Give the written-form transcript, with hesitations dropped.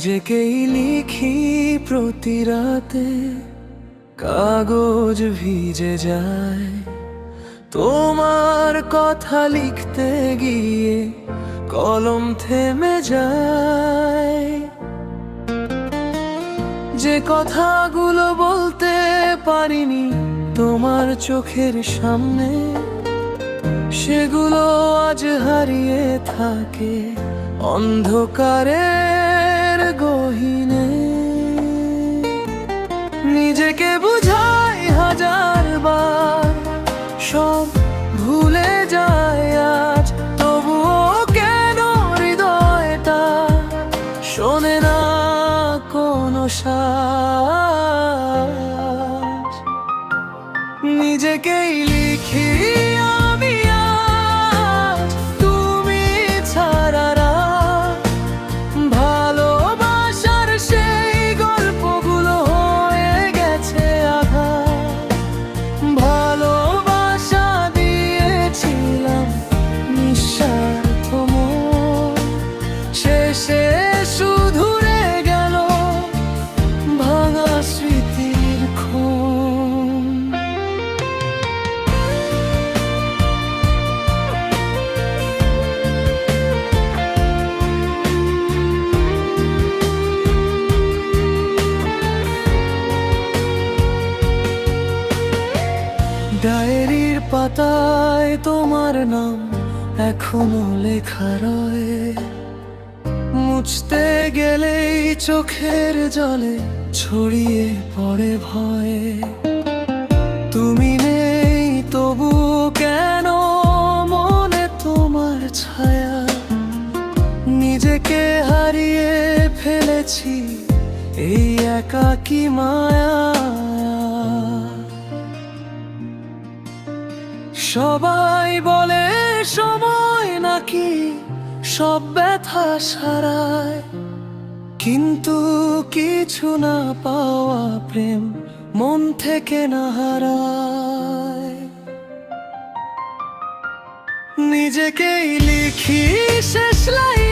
নিজেকেই লিখি প্রতি রাতে, কাগজ ভিজে যায় তোমার কথা লিখতে গিয়ে, কলম থেমে যায়। যে কথাগুলো বলতে পারিনি তোমার চোখের সামনে, সেগুলো আজ হারিয়ে থাকে অন্ধকারের গহীনে। নিজেকে বুঝাই হাজার বার, সব ভুলে যায় আজ, তবুও কেন হৃদয়টা শোনে না কোনো শ্বাস। নিজেকেই লিখি আমি আজ, তুমি ছাড়া রাত। ভালোবাসার সেই গল্পগুলো হয়ে গেছে আঘাত। ভালোবাসা দিয়েছিলাম নিঃস্বার্থ মন, শেষে শুধু রয়ে গেল ভাঙা স্মৃতির খুন। ডায়েরির পাতায় তোমার নাম এখনো লেখা রয়ে, মুছতে গেলেই চোখের জলে ছড়িয়ে পড়ে ভয়ে। তুমি নেই তবু কেন মনে তোমার ছায়া, নিজেকে হারিয়ে ফেলেছি এই একাকী মায়া। সবাই বলে সময় নাকি সব ব্যথা সারায়, কিন্তু কিছু না পাওয়া প্রেম মন থেকে না হারায়। নিজেকেই লিখি শেষ লাইন।